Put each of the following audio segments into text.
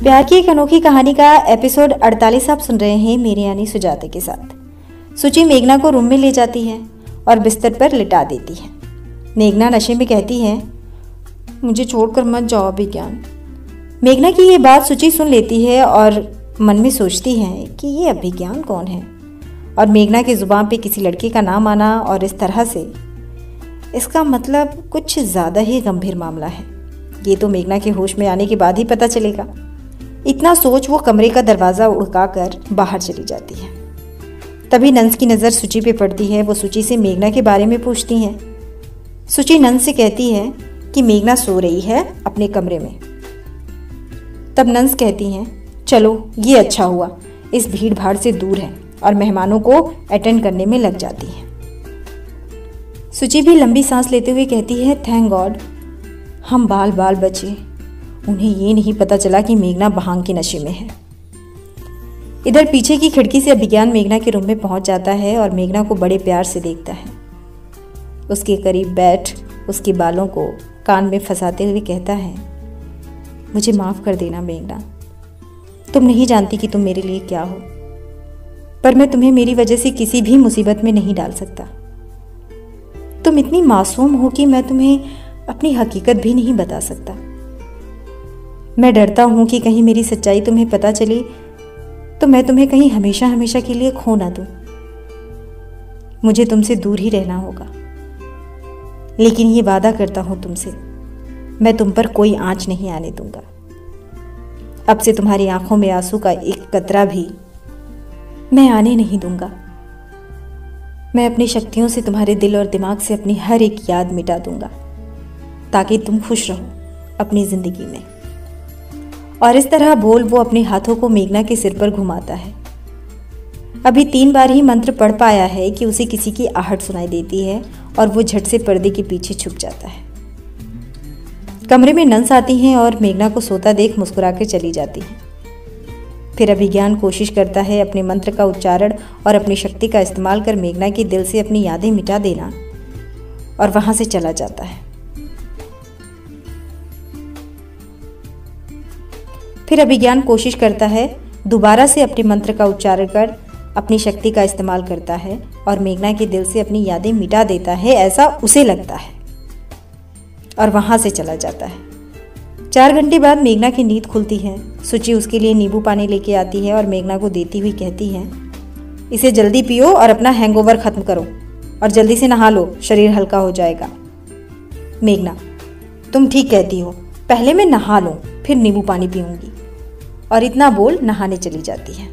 प्यार की एक अनोखी कहानी का एपिसोड 48 आप सुन रहे हैं मेरे यानी सुजाता के साथ। सुची मेघना को रूम में ले जाती है और बिस्तर पर लिटा देती है। मेघना नशे में कहती है, मुझे छोड़कर मत जाओ अभिज्ञान। मेघना की ये बात सुची सुन लेती है और मन में सोचती है कि ये अभिज्ञान कौन है, और मेघना की जुबान पे किसी लड़के का नाम आना और इस तरह से, इसका मतलब कुछ ज़्यादा ही गंभीर मामला है। ये तो मेघना के होश में आने के बाद ही पता चलेगा। इतना सोच वो कमरे का दरवाज़ा उड़काकर बाहर चली जाती है। तभी नंस की नज़र सुची पे पड़ती है। वो सुची से मेघना के बारे में पूछती हैं। सुची नंस से कहती है कि मेघना सो रही है अपने कमरे में। तब नंस कहती हैं, चलो ये अच्छा हुआ, इस भीड़ भाड़ से दूर है, और मेहमानों को अटेंड करने में लग जाती है। सुची भी लंबी सांस लेते हुए कहती है, थैंक गॉड हम बाल बाल बचे। उन्हें ये नहीं पता चला कि मेघना भांग के नशे में है। इधर पीछे की खिड़की से अभिज्ञान मेघना के रूम में पहुंच जाता है और मेघना को बड़े प्यार से देखता है। उसके करीब बैठ उसके बालों को कान में फंसाते हुए कहता है, मुझे माफ़ कर देना मेघना, तुम नहीं जानती कि तुम मेरे लिए क्या हो, पर मैं तुम्हें मेरी वजह से किसी भी मुसीबत में नहीं डाल सकता। तुम इतनी मासूम हो कि मैं तुम्हें अपनी हकीकत भी नहीं बता सकता। मैं डरता हूं कि कहीं मेरी सच्चाई तुम्हें पता चले तो मैं तुम्हें कहीं हमेशा हमेशा के लिए खो ना दूं। मुझे तुमसे दूर ही रहना होगा, लेकिन ये वादा करता हूं तुमसे, मैं तुम पर कोई आंच नहीं आने दूंगा। अब से तुम्हारी आंखों में आंसू का एक कतरा भी मैं आने नहीं दूंगा। मैं अपनी शक्तियों से तुम्हारे दिल और दिमाग से अपनी हर एक याद मिटा दूंगा, ताकि तुम खुश रहो अपनी जिंदगी में। और इस तरह बोल वो अपने हाथों को मेघना के सिर पर घुमाता है। अभी 3 बार ही मंत्र पढ़ पाया है कि उसे किसी की आहट सुनाई देती है और वो झट से पर्दे के पीछे छुप जाता है। कमरे में नंस आती हैं और मेघना को सोता देख मुस्कुरा कर चली जाती है। फिर अभिज्ञान कोशिश करता है अपने मंत्र का उच्चारण और अपनी शक्ति का इस्तेमाल कर मेघना के दिल से अपनी यादें मिटा देना, और वहां से चला जाता है। फिर अभिज्ञान कोशिश करता है दोबारा से अपने मंत्र का उच्चारण कर अपनी शक्ति का इस्तेमाल करता है और मेघना के दिल से अपनी यादें मिटा देता है, ऐसा उसे लगता है, और वहां से चला जाता है। 4 घंटे बाद मेघना की नींद खुलती है। सुची उसके लिए नींबू पानी लेके आती है और मेघना को देती हुई कहती है, इसे जल्दी पियो और अपना हैंगओवर खत्म करो, और जल्दी से नहा लो, शरीर हल्का हो जाएगा। मेघना, तुम ठीक कहती हो, पहले मैं नहा लूं, फिर नींबू पानी पीऊंगी। और इतना बोल नहाने चली जाती है।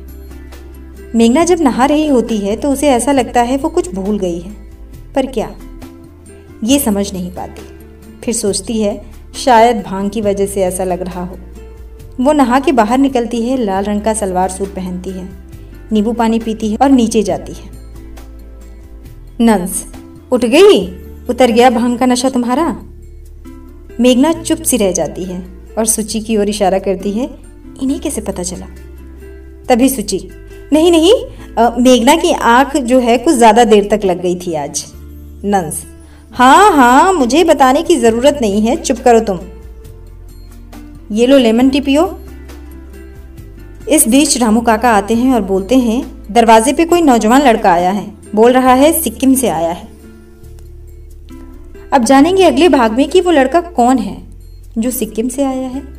मेघना जब नहा रही होती है तो उसे ऐसा लगता है वो कुछ भूल गई है, पर क्या, ये समझ नहीं पाती। फिर सोचती है शायद भांग की वजह से ऐसा लग रहा हो। वो नहा के बाहर निकलती है, लाल रंग का सलवार सूट पहनती है, नींबू पानी पीती है और नीचे जाती है। नंस, उठ गई? उतर गया भांग का नशा तुम्हारा? मेघना चुप सी रह जाती है और सुची की ओर इशारा करती है, इन्हें कैसे पता चला? तभी सुची, नहीं नहीं, मेघना की आंख जो है कुछ ज्यादा देर तक लग गई थी आज। नंस, हाँ हाँ, मुझे बताने की जरूरत नहीं है, चुप करो तुम। ये लो लेमन टी पियो। इस बीच रामू काका आते हैं और बोलते हैं, दरवाजे पे कोई नौजवान लड़का आया है, बोल रहा है सिक्किम से आया है। अब जानेंगे अगले भाग में कि वो लड़का कौन है जो सिक्किम से आया है।